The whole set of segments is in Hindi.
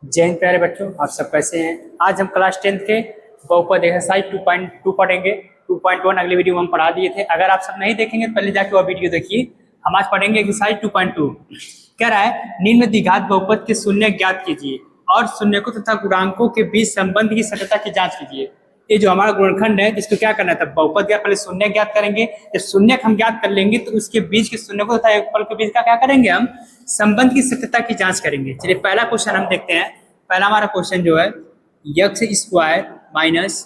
जय हिंद प्यारे बच्चों, आप सब कैसे हैं। आज हम क्लास 10th के बहुपद एक्सरसाइज 2.2 पढ़ेंगे। 2.1 अगले वीडियो में हम पढ़ा दिए थे। अगर आप सब नहीं देखेंगे तो पहले जाके वह वीडियो देखिए। हम आज पढ़ेंगे एक्सरसाइज 2.2। कह रहा है निम्न द्विघात बहुपद के शून्य ज्ञात कीजिए और शून्यकों तथा गुणांकों के बीच संबंध की सत्यता की जांच कीजिए। ये जो हमारा गुणनखंड है इसको क्या करना था, बहुपद ज्ञात, पहले शून्य ज्ञात करेंगे। जब शून्य हम ज्ञात कर लेंगे तो उसके बीच के शून्यकों तथा योगफल के बीच का क्या करेंगे, हम संबंध की सत्यता की जांच करेंगे। चलिए पहला क्वेश्चन हम देखते हैं। पहला हमारा क्वेश्चन जो है x square minus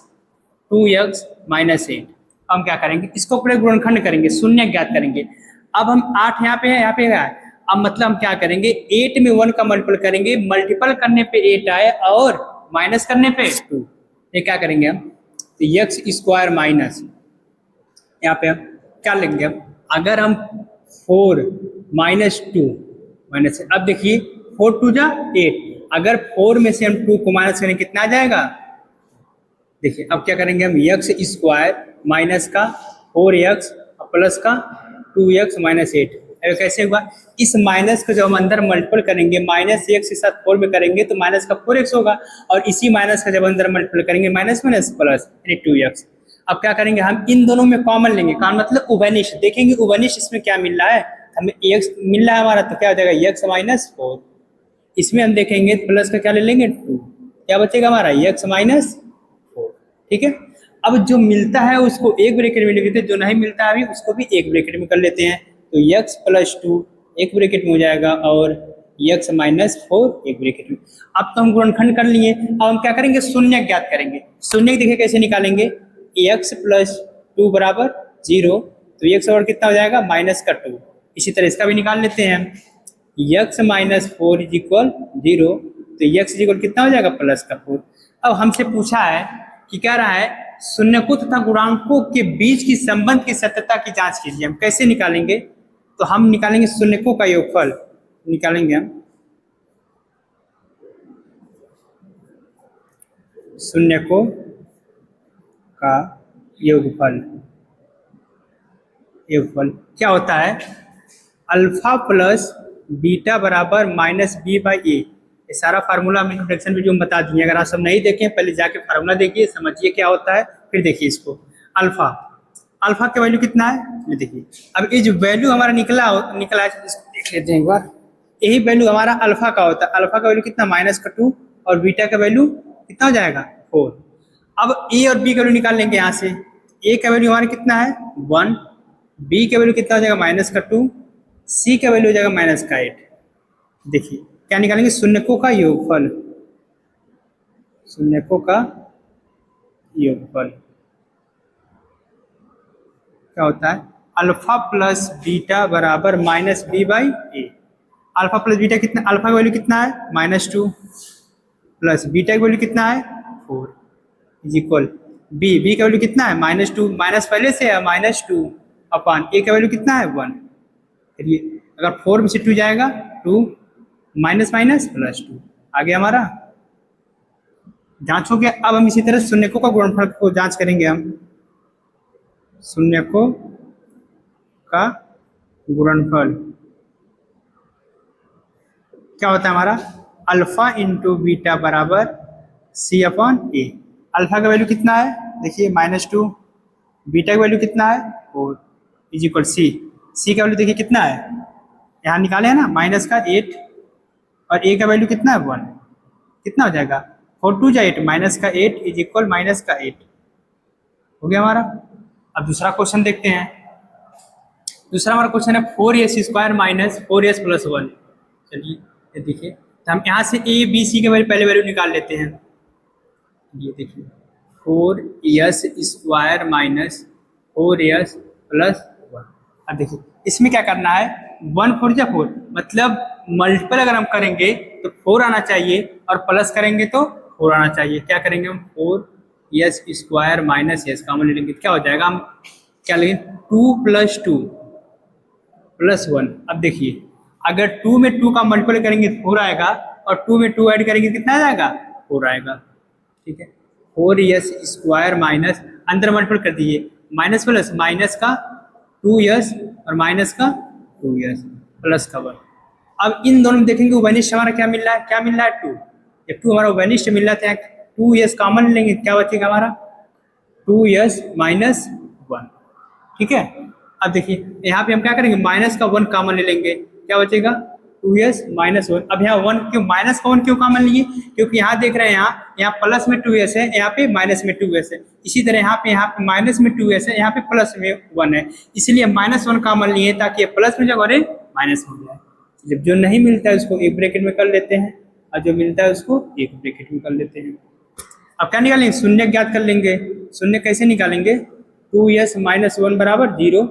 2x minus 8। हम क्या करेंगे, इसको पूरे गुणनखंड करेंगे, शून्य ज्ञात करेंगे। अब हम 8 यहाँ पे है, यहाँ पे है। अब मतलब हम क्या करेंगे, 8 में 1 का मल्टीपल करेंगे, मल्टीपल करने पे 8 आए और माइनस करने पे 2। ये क्या करेंगे हम, तो यक्स स्क्वायर माइनस, यहाँ पे हम क्या लेंगे, अगर हम 4 माइनस 2 माइनस, अब देखिए 4 2 जा 8, अगर 4 में से हम 2 को माइनस करें कितना आ जाएगा। देखिए अब क्या करेंगे हम, यक्स स्क्वायर माइनस का 4x प्लस का 2x माइनस 8। कैसे हुआ, इस माइनस को जब हम अंदर मल्टीपल करेंगे, माइनस एक्स के साथ 4 में करेंगे तो माइनस का 4x होगा, और इसी माइनस का जब अंदर मल्टीपल करेंगे माइनस माइनस प्लस यानी 2x। अब क्या करेंगे, हम इन दोनों में कॉमन लेंगे, कॉमन मतलब उभयनिष्ठ देखेंगे, उभयनिष्ठ इसमें क्या मिल रहा है, हमें x मिल रहा है हमारा, तो क्या हो जाएगा x माइनस 4। इसमें हम देखेंगे प्लस का क्या ले लेंगे 2, क्या बचेगा हमारा x माइनस 4। ठीक है, अब जो मिलता है उसको एक ब्रैकेट में लिख देते हैं, जो नहीं मिलता है अभी उसको भी एक ब्रैकेट में कर लेते हैं। तो x प्लस 2 एक ब्रैकेट में हो जाएगा और x माइनस 4 एक ब्रैकेट में। अब तो हम गुणनखंड कर लिए। अब हम क्या करेंगे, शून्य ज्ञात करेंगे। शून्य देखिए कैसे निकालेंगे, x प्लस 2 बराबर 0, तो x और कितना हो जाएगा माइनस का 2। इसी तरह इसका भी निकाल लेते हैं हम, x माइनस 4 इज इक्वल 0, तो x इज इक्वल कितना हो जाएगा प्लस का 4। अब हमसे पूछा है कि क्या रहा है, शून्यकों तथा गुणांकों के बीच की संबंध की सत्यता की जांच कीजिए। हम कैसे निकालेंगे, तो हम निकालेंगे शून्यकों का योगफल, निकालेंगे हम शून्यकों का योगफल। योगफल क्या होता है, अल्फा प्लस बीटा बराबर माइनस बी बाई ए। ये सारा फार्मूला हम इंट्रोडक्शन वीडियो में बता दिए, अगर आप सब नहीं देखें पहले जाके फार्मूला देखिए, समझिए क्या होता है, फिर देखिए इसको। अल्फा, अल्फा का वैल्यू कितना है, ये देखिए। अब ये जो वैल्यू हमारा निकला है इसको देख लेते हैं एक बार। यही वैल्यू हमारा अल्फा का होता है। अल्फा का वैल्यू कितना माइनस का 2, और बीटा का वैल्यू कितना हो जाएगा 4। अब ए और बी का वैल्यू निकाल लेंगे यहाँ से। ए का वैल्यू हमारा कितना है 1, बी का वैल्यू कितना हो जाएगा माइनस का 2, सी का वैल्यू हो जाएगा माइनस का 8। देखिए क्या निकालेंगे, शून्यकों का योगफल। शून्यकों का योगफल क्या होता है, अल्फा प्लस बीटा बराबर minus b by a. Alpha plus beta कितना, अल्फा का वैल्यू कितना है माइनस 2, प्लस बीटा का वैल्यू कितना है 4 इज इक्वल बी, बी का वैल्यू कितना है माइनस 2, माइनस पहले से है माइनस 2 अपॉन ए का वैल्यू कितना है 1। चलिए अगर 4 में से 2 जाएगा 2, माइनस माइनस प्लस 2 आ गया हमारा। जांच हो गया। अब हम इसी तरह शून्यकों का गुणनफल को जांच करेंगे। हम शून्यकों का गुणनफल क्या होता है हमारा, अल्फा इंटू बीटा बराबर सी अपॉन ए। अल्फा का वैल्यू कितना है, देखिए माइनस 2, बीटा का वैल्यू कितना है 4 इज इक्वल सी। सी का वैल्यू देखिए कितना है, यहाँ निकाले है ना माइनस का 8, और ए का वैल्यू कितना है 1, कितना हो जाएगा 4 2 जा 8, माइनस का 8 इज इक्वल माइनस का 8 हो गया हमारा। अब दूसरा क्वेश्चन देखते हैं। दूसरा हमारा क्वेश्चन है 4s square minus 4s plus 1। चलिए ये देखिए, तो हम यहाँ से ए बी सी के पहले वैल्यू निकाल लेते हैं। ये देखिए 4s square minus 4s plus 1। अब देखिए इसमें क्या करना है, 1 4 जा 4, मतलब मल्टीपल अगर हम करेंगे तो 4 आना चाहिए, और प्लस करेंगे तो 4 आना चाहिए। क्या करेंगे हम, 4s square minus s common ले लेंगे, क्या हो जाएगा, हम क्या लेंगे 2 प्लस 2 प्लस 1। अब देखिए अगर 2 में 2 का मल्टीपल करेंगे तो 4 आएगा, और 2 में 2 ऐड करेंगे कितना आ जाएगा 4 आएगा। ठीक है, 4s स्क्वायर माइनस, अंदर मल्टीपल कर दिए, माइनस प्लस माइनस का 2s और माइनस का 2s प्लस का 1। अब इन दोनों में देखेंगे उभयनिष्ठ हमारा क्या मिल रहा है, क्या मिल रहा है 2, जब 2 हमारा वेनिस्ट मिल रहा था, 2s कॉमन लेंगे, क्या बचेगा हमारा 2s माइनस 1। ठीक है, अब देखिए यहाँ पे हम क्या करेंगे, माइनस का 1 कॉमन ले लेंगे, क्या बचेगा 2s माइनस 1। अब यहाँ 1 क्यों, माइनस का 1 क्यों कॉमन लिए, क्योंकि यहाँ देख रहे हैं यहाँ प्लस में 2s है, यहाँ पे माइनस में 2s है। इसी तरह यहाँ पे माइनस में 2s है, यहाँ पे प्लस में 1 है, इसलिए माइनस 1 कॉमन लिए ताकि प्लस में जगह माइनस हो जाए। जब जो नहीं मिलता है उसको एक ब्रैकेट में कर लेते हैं, और जो मिलता है उसको एक ब्रैकेट में कर लेते हैं। अब क्या निकालेंगे, शून्य ज्ञात कर लेंगे। शून्य कैसे निकालेंगे, 2s माइनस 1 बराबर 0,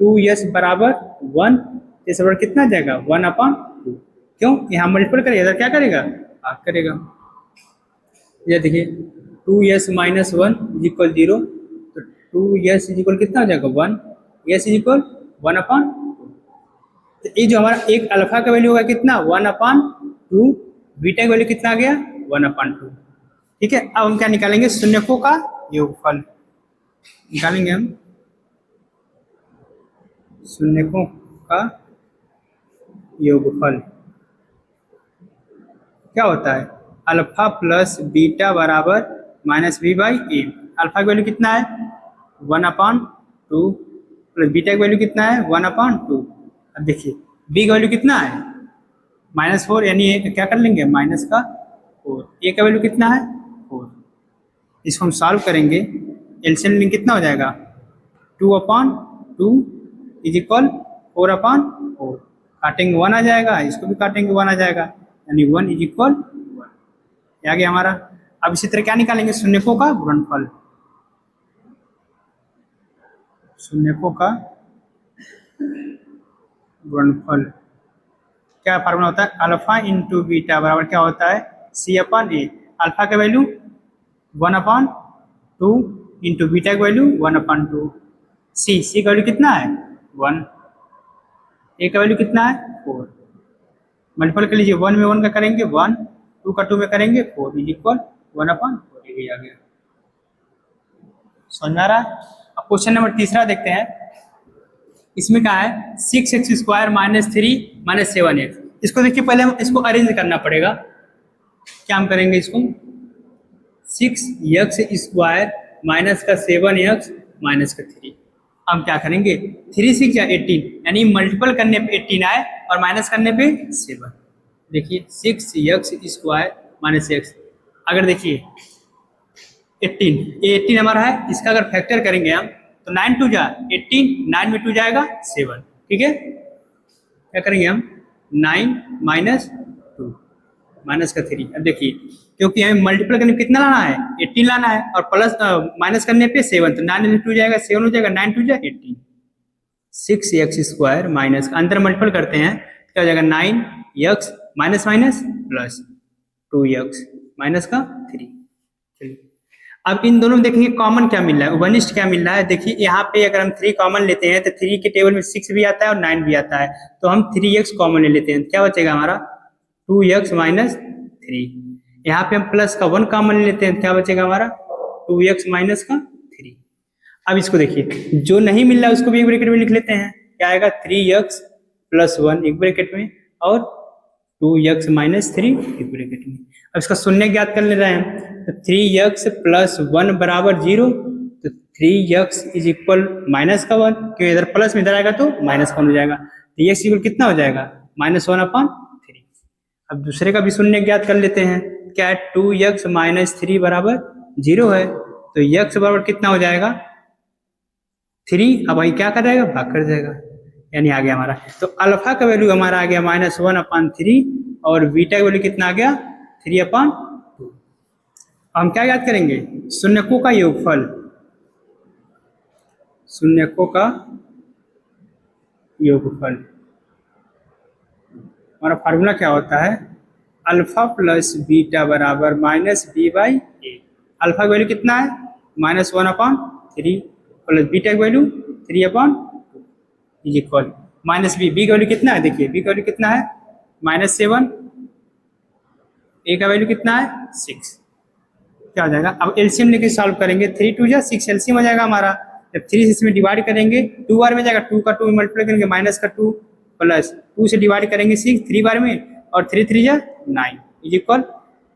2s बराबर 1, इस बराबर कितना आ जाएगा 1/2। क्यों, यहाँ मल्टीपल करेगा, इधर क्या करेगा भाग करेगा। ये देखिए 2s माइनस 1 इज इक्वल 0, तो 2s इज इक्वल कितना हो जाएगा 1, s इज इक्वल 1/2। तो ये जो हमारा एक अल्फा का वैल्यू होगा कितना 1/2, बीटा का वैल्यू कितना आ गया 1/2। ठीक है, अब हम क्या निकालेंगे, शून्यकों का योगफल निकालेंगे हम। शून्यकों का योगफल क्या होता है, अल्फा प्लस बीटा बराबर minus b by a. Alpha का वैल्यू कितना है 1/2 प्लस बीटा का वैल्यू कितना है 1/2। अब देखिए बी का वैल्यू कितना है -4, यानी क्या कर लेंगे माइनस का 4। ए का वैल्यू कितना है 4। इसको हम सॉल्व करेंगे, एलसीएम लिंक कितना हो जाएगा 2/2 इज इक्वल 4/4। काटेंगे 1 आ जाएगा, इसको भी काटेंगे 1 आ जाएगा, यानी 1 इज इक्वल 1। ये आ गया हमारा। अब इसी तरह क्या निकालेंगे, शून्यकों का गुणनफल। शून्यकों का गुणनफल क्या फार्मूला होता है, अल्फा इंटू बीटा बराबर क्या होता है C/A। अल्फा का वैल्यू 1/2 इंटू बीटा का वैल्यू 1/2। सी का वैल्यू कितना है 1, ए का वैल्यू कितना है 4। मल्टीपल कर लीजिए, 1 में 1 का करेंगे 1, 2 का 2 में करेंगे 4 इज इक्वल 1/4। ये आ गया, समझ में आ रहा है। अब क्वेश्चन नंबर तीसरा देखते हैं। इसमें क्या है 6x² माइनस 3 माइनस 7x। इसको देखिए पहले हम इसको अरेंज करना पड़ेगा। क्या हम करेंगे, इसको 6x² माइनस का 7x माइनस का 3। हम क्या करेंगे 3 6 या 18, यानी मल्टीपल करने पे 18 आए और माइनस करने पे 7। देखिए 6x² माइनस x, अगर देखिए 18 हमारा है, इसका अगर फैक्टर करेंगे हम तो 9 2 जा 18, 9 में 2 जाएगा 7। ठीक है, क्या करेंगे हम 9 माइनस 2 माइनस का 3। अब देखिए क्योंकि हमें मल्टीपल करने पे कितना लाना है 18 लाना है, और प्लस माइनस करने पे 7, तो 9 में 2 जाएगा 7 हो जाएगा, 9 2 जा 18। 6x² माइनस अंदर मल्टीपल करते हैं क्या हो जाएगा 9x minus minus plus 2x minus का 3। चलिए अब इन दोनों में देखेंगे कॉमन क्या मिल रहा है, वनिष्ठ क्या मिल रहा है। देखिए यहाँ पे अगर हम 3 कॉमन लेते हैं तो 3 के टेबल में 6 भी आता है और 9 भी आता है, तो हम 3x कॉमन ले लेते हैं, क्या बचेगा हमारा 2x माइनस 3। यहाँ पे हम प्लस का 1 कॉमन ले लेते हैं, क्या बचेगा हमारा 2x माइनस का 3। अब इसको देखिए जो नहीं मिल रहा है उसको भी एक ब्रैकेट में लिख लेते हैं, क्या आएगा 3x प्लस 1 एक ब्रैकेट में और 2x माइनस 3 एक ब्रैकेट में। अब इसका शून्य ज्ञात कर ले रहे हैं, तो 3x प्लस 1 बराबर 0, तो 3x इज इक्वल माइनस का 1, क्योंकि इधर प्लस में इधर आएगा तो माइनस का 1 हो जाएगा, तो x इक्वल कितना हो जाएगा -1/3। अब दूसरे का भी शून्य ज्ञात कर लेते हैं, क्या है 2x माइनस 3 बराबर 0 है, तो x बराबर कितना हो जाएगा 3। अब वही क्या कर जाएगा भाग कर जाएगा, यानी आ गया हमारा। तो अल्फा का वैल्यू हमारा आ गया -1/3 और बीटा का वैल्यू कितना आ गया 3/2। हम क्या याद करेंगे शून्यकों का योगफल। शून्यकों का योगफल हमारा फार्मूला क्या होता है, अल्फा प्लस बीटा बराबर -b/a। अल्फा का वैल्यू कितना है -1/3 प्लस बीटा का वैल्यू 3/2 इज इक्वल -b का वैल्यू कितना है, देखिए b का वैल्यू कितना है -7, a का वैल्यू कितना है 6। क्या हो जाएगा, अब एलसीएम लेके सॉल्व करेंगे, 3 2 जा 6 एलसीएम हो जाएगा हमारा। जब 3 से इसमें डिवाइड करेंगे 2 बार में जाएगा, 2 का 2 मल्टीप्लाई करेंगे माइनस का 2 प्लस 2 से डिवाइड करेंगे 6 3 बार में, और 3 3 जा 9 इज इक्वल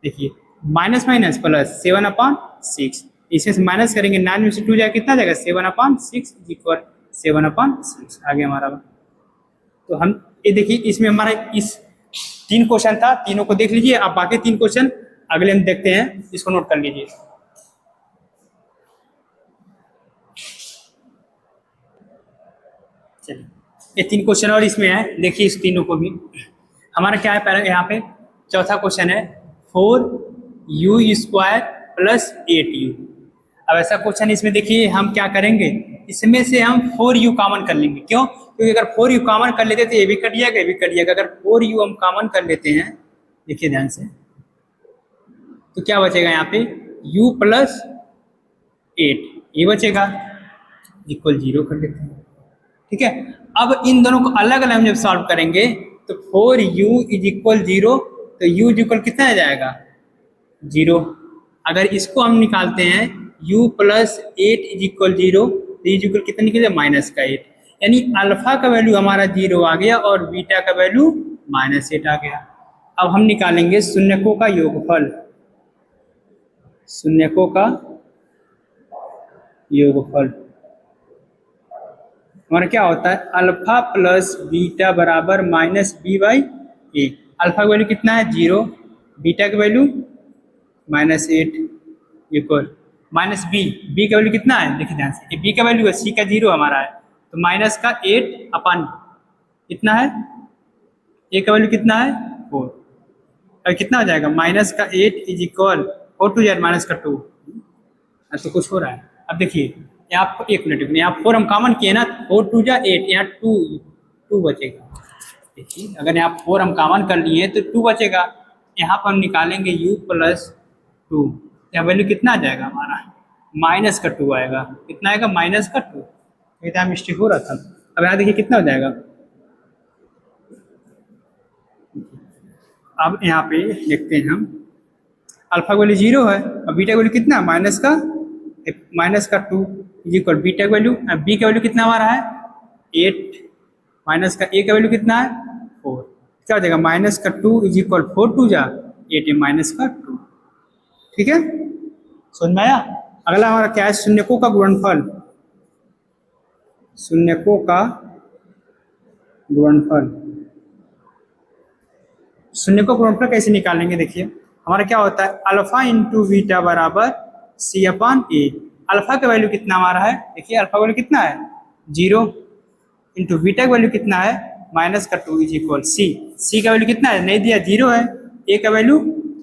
देखिए माइनस माइनस प्लस 7/6, इसमें से माइनस करेंगे 9 में से 2 जाएगा, कितना जाएगा 7/6 इक्वल 7/6 आ गया हमारा। तो हम ये देखिए इसमें हमारा इस 3 क्वेश्चन था, तीनों को देख लीजिए। अब बाकी 3 क्वेश्चन अगले हम देखते हैं, इसको नोट कर लीजिए। चलिए ये 3 क्वेश्चन और इसमें है, देखिए इस तीनों को भी। हमारा क्या है पहले यहाँ पे चौथा क्वेश्चन है 4u² + 8u। अब ऐसा क्वेश्चन इसमें देखिए हम क्या करेंगे, इसमें से हम 4u कॉमन कर लेंगे। क्यों? क्योंकि अगर 4u कॉमन कर लेते तो ये भी कट जाएगा, ये भी कट जाएगा। अगर 4u हम कॉमन कर लेते हैं, देखिए ध्यान से, तो क्या बचेगा यहाँ पे u + 8 ये बचेगा, इक्वल 0 कर लेते हैं। ठीक है, अब इन दोनों को अलग अलग हम जब सॉल्व करेंगे तो 4u = 0, तो u इक्वल कितना आ जाएगा 0। अगर इसको हम निकालते हैं u + 8 = 0, तो u इक्वल कितना निकलेगा -8, यानी अल्फा का वैल्यू हमारा 0 आ गया और बीटा का वैल्यू -8 आ गया। अब हम निकालेंगे शून्यकों का योगफल, शून्यकों का योगफल हमारा क्या होता है, अल्फा प्लस बीटा बराबर -b/a। अल्फा का वैल्यू कितना है 0, बीटा का वैल्यू -8 इक्वल -b, b का वैल्यू कितना है, देखिए ध्यान से, b का वैल्यू है, c का 0 हमारा है, तो -8 कितना है, a का वैल्यू कितना है 4। अब कितना हो जाएगा -8 = 4 2 -2, तो कुछ हो रहा है। अब देखिए यहाँ एक मिनट, यहाँ 4 हम कॉमन किए ना, 4 2 8, यहाँ 2 बचेगा। देखिए अगर यहाँ 4 हम कॉमन कर लिए तो 2 बचेगा। यहाँ पर हम निकालेंगे u + 2, यहाँ वैल्यू कितना आ जाएगा हमारा -2 आएगा। कितना आएगा -2, यहाँ मिस्टेक हो रहा था। अब यहाँ देखिए कितना हो जाएगा, अब यहाँ पे देखते हैं हम, अल्फा का वैल्यू 0 है और बीटा का वैल्यू कितना -2 इक्वल बीटा का वैल्यू, बी का वैल्यू कितना हमारा है 8, -a का वैल्यू कितना है 4, क्या हो जाएगा -2 = 4 2 8 -2। ठीक है, समझ में आया। अगला हमारा क्या है, शून्यकों का गुणनफल, शून्यकों का गुणनफल। शून्यकों का गुणनफल कैसे निकालेंगे, देखिए हमारा क्या होता है, अल्फा × बीटा बराबर c/a। अल्फा का वैल्यू कितना हमारा है, देखिए अल्फा का वैल्यू कितना है 0, इंटू बीटा का वैल्यू कितना है -2 इक्वल c का वैल्यू कितना है, नहीं दिया 0 है, a का वैल्यू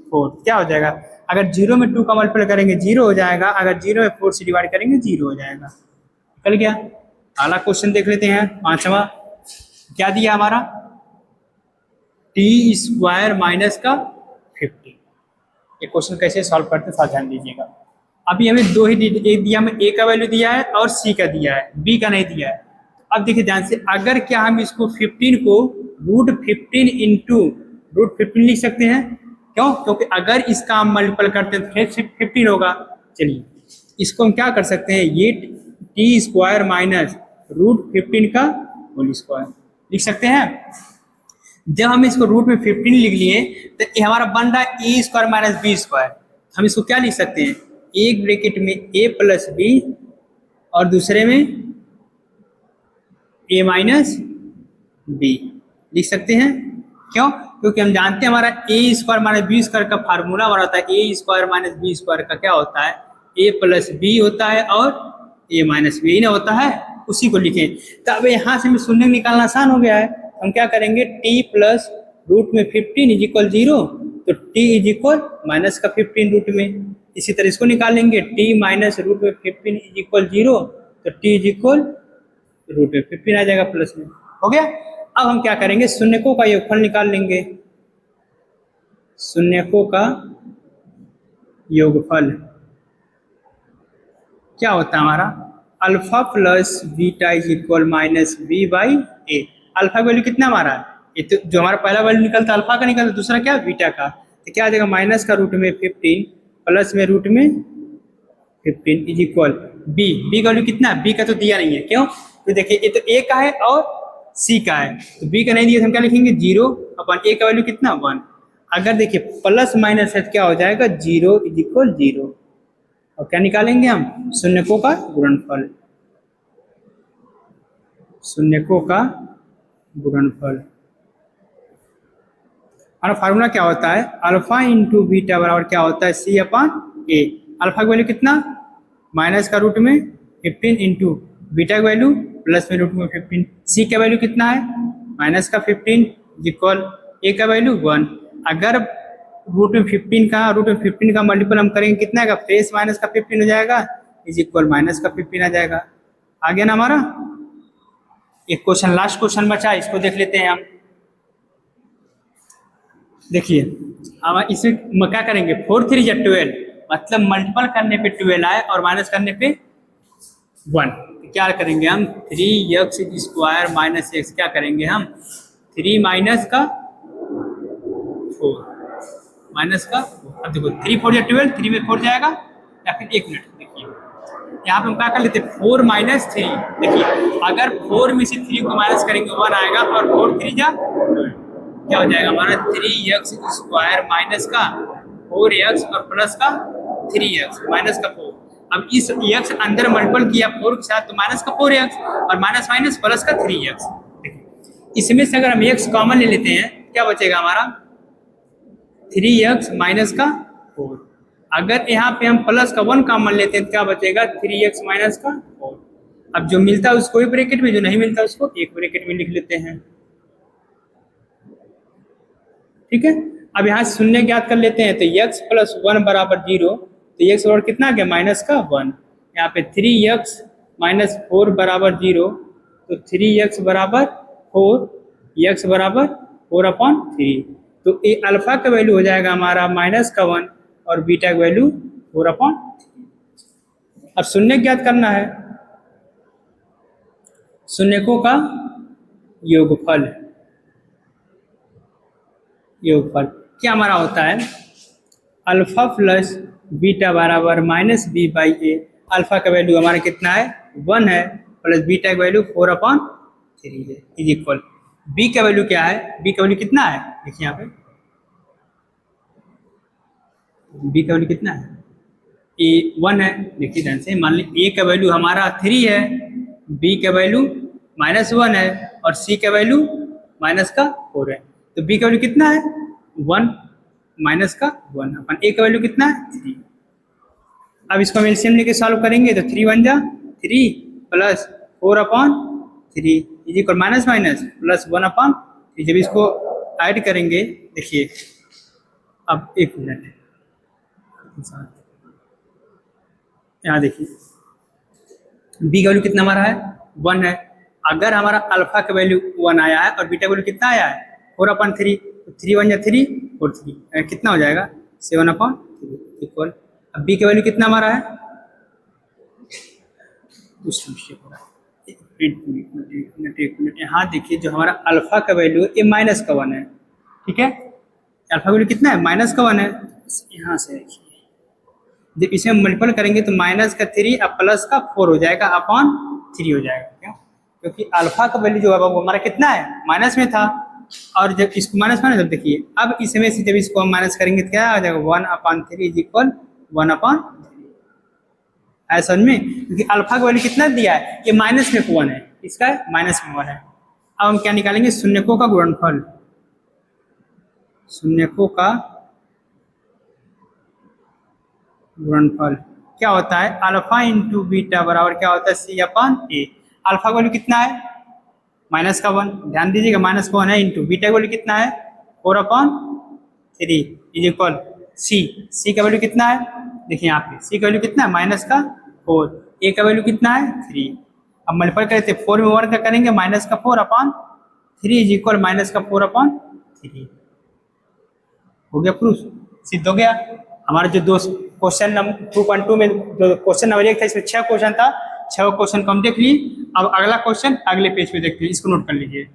4, क्या हो जाएगा, अगर 0 में 2 का मल्टीप्लाई करेंगे 0 हो जाएगा, अगर 0 में 4 से डिवाइड करेंगे 0 हो जाएगा। निकल गया। अगला क्वेश्चन देख लेते हैं, 5वां क्या दिया हमारा, t² - 50। ये क्वेश्चन कैसे सॉल्व करते हैं ध्यान दीजिएगा। अभी हमें दो ही एक दिया, हमें a का वैल्यू दिया है और c का दिया है, b का नहीं दिया है। अब देखिए ध्यान से, अगर क्या हम इसको 15 को √15 × √15 लिख सकते हैं। क्यों? क्योंकि अगर इसका हम मल्टीपल करते हैं तो 15 होगा। चलिए इसको हम क्या कर सकते हैं, ये t² - √15 का होल स्क्वायर लिख सकते हैं। जब हम इसको रूट में 15 लिख लिए तो ये हमारा बन रहा है a² - b²। हम इसको क्या लिख सकते हैं, एक ब्रैकेट में a + b और दूसरे में a - b लिख सकते हैं। क्यों? क्योंकि हम जानते हैं हमारा a² - b² का फार्मूला हमारा होता है a² - b² का क्या होता है, a + b होता है और a - b ना होता है, उसी को लिखें। तो अब यहाँ से हमें शून्य निकालना आसान हो गया है। हम क्या करेंगे, t + √15 = 0, तो t = -15 रूट में। इसी तरह इसको निकालेंगे, t - √15 = 0, तो t √15 आ जाएगा प्लस में। हो गया। अब हम क्या करेंगे, शून्यकों का योगफल निकाल लेंगे। शून्यकों का योगफल क्या होता है हमारा, alpha plus beta = -b/a। Alpha का वैल्यू कितना हमारा है, ये तो जो हमारा पहला वैल्यू निकलता है अल्फा का निकलता, दूसरा क्या बीटा का। तो क्या आ जाएगा, माइनस का रूट में 15 प्लस में रूट में 15 इक्वल b। b का वैल्यू कितना है, b का तो दिया नहीं है। क्यों? तो देखिए ये तो a का है और c का है, तो b का नहीं दिया तो हम क्या लिखेंगे 0 अपन a का वैल्यू कितना 1। अगर देखिए प्लस माइनस है तो क्या हो जाएगा, 0 इज इक्वल 0। और क्या निकालेंगे हम, शून्यकों का गुणनफल, शून्यकों का गुणनफल। और फार्मूला क्या होता है, अल्फा इंटू बीटा बराबर क्या होता है, सी अपॉन ए। अल्फा का वैल्यू कितना, माइनस का रूट में 15 इंटू बीटा का वैल्यू प्लस में रूट में 15। सी का वैल्यू कितना है, माइनस का 15 इक्वल ए का वैल्यू 1। अगर रूट में 15 का रूट में 15 का मल्टीपल हम करेंगे कितना आएगा, प्लस माइनस का 15 हो जाएगा इज इक्वल माइनस का 15 आ जाएगा। आ गया ना हमारा। एक क्वेश्चन लास्ट क्वेश्चन बचा, इसको देख लेते हैं हम। देखिए हम इसमें क्या करेंगे, 4 3 या 12, मतलब मल्टीपल करने पे 12 आए और माइनस करने पे 1। तो क्या करेंगे हम, 3x स्क्वायर माइनस एक्स, क्या करेंगे हम 3 माइनस का 4 माइनस का, अब देखो 3 4 या 12, 3 में 4 जाएगा, या फिर 1 मिनट देखिए यहाँ पे हम क्या कर लेते हैं, 4 माइनस 3। देखिए अगर 4 में से 3 को माइनस करेंगे 1 आएगा, और 4 3 जा 12, क्या हो जाएगा हमारा 3x स्क्वायर माइनस का 4x और प्लस का 3x माइनस का 4। अब इस x अंदर मल्टीपल किया 4 के साथ तो माइनस का 4x और माइनस माइनस प्लस का 3x। इसमें से अगर हम x कॉमन ले लेते हैं क्या बचेगा हमारा, 3x माइनस का 4। अगर यहाँ पे हम प्लस का 1 कॉमन लेते हैं तो क्या बचेगा, 3x माइनस का 4। अब जो मिलता है उसको एक ब्रैकेट में, जो नहीं मिलता उसको एक ब्रैकेट में लिख लेते हैं। ठीक है, अब यहाँ शून्य ज्ञात कर लेते हैं, तो x प्लस 1 बराबर 0, तो x बराबर कितना आ गया, माइनस का 1। यहाँ पे 3x माइनस 4 बराबर 0, तो 3x बराबर 4, x बराबर 4/3। तो ए अल्फा का वैल्यू हो जाएगा हमारा माइनस का 1 और बीटा का वैल्यू 4/3। अब शून्य ज्ञात करना है, शून्यकों का योगफल। योगफल क्या हमारा होता है, अल्फा प्लस बीटा बराबर minus b by a. Alpha का वैल्यू हमारा कितना है, 1 है, प्लस बीटा का वैल्यू 4/3 है, इज इक्वल बी का वैल्यू क्या है, बी का वैल्यू कितना है, देखिए यहाँ पे बी का वैल्यू कितना है, ए 1 है। देखिए ध्यान से, मान लीजिए ए का वैल्यू हमारा 3 है, बी का वैल्यू -1 है और सी का वैल्यू माइनस का 4 है। तो बी का वैल्यू कितना है, 1 माइनस का 1 अपन ए का वैल्यू कितना है, 3। अब इसको हम एलसीएम लेके सॉल्व करेंगे तो 3 1 जा 3 plus 4/3 is equal minus minus plus 1/3। जब इसको ऐड करेंगे, देखिए अब एक मिनट यहाँ देखिए बी का वैल्यू कितना हमारा है, 1 है। अगर हमारा अल्फा का वैल्यू 1 आया है और बीटा का वैल्यू कितना आया है, 4/3, तो 3 1 जा 3 4 3 कितना हो जाएगा, 7/3 इक्वल। अब बी का वैल्यू कितना हमारा है, एक मिनट यहाँ देखिए, जो हमारा अल्फा का वैल्यू ये माइनस का 1 है, ठीक है, अल्फा का वैल्यू कितना है, माइनस का 1 है। यहाँ से देखिए जब इसे हम मल्टीपल करेंगे तो माइनस का 3 और प्लस का 4 हो जाएगा, अपॉन 3 हो जाएगा। क्यों, क्योंकि अल्फा का वैल्यू जो है वो हमारा कितना है, माइनस में था, और जब इसको माइनस में, जब देखिए अब इसमें से जब इसको हम माइनस करेंगे तो क्या आ जाएगा, 1/3 इज इक्वल 1/3। ऐसा में क्योंकि अल्फा का वैल्यू कितना दिया है, ये माइनस में 1 है, इसका माइनस में 1 है। अब हम क्या निकालेंगे, शून्यकों का गुणनफल। शून्यकों का गुणनफल क्या होता है, अल्फा इंटू बीटा बराबर क्या होता है, C/A। अल्फा का वैल्यू कितना है, माइनस का 1, ध्यान दीजिएगा माइनस का 1 है, इंटू बीटा का वैल्यू कितना है, 4/3 इज इक्वल सी का वैल्यू कितना है, देखिए यहाँ पे सी का वैल्यू कितना है, माइनस का 4, ए का वैल्यू कितना है, 3। अब मल्टीपल करते 4 में 1 का करेंगे, माइनस का 4/3 इज इक्वल माइनस का 4/3। हो गया प्रूफ, सिद्ध हो गया। हमारा जो दो क्वेश्चन नंबर 2.2 में जो क्वेश्चन नंबर 1 था, इसमें 6 क्वेश्चन था, 6 क्वेश्चन को हम देख लिए। अब अगला क्वेश्चन अगले पेज पे देखते हैं, इसको नोट कर लीजिए।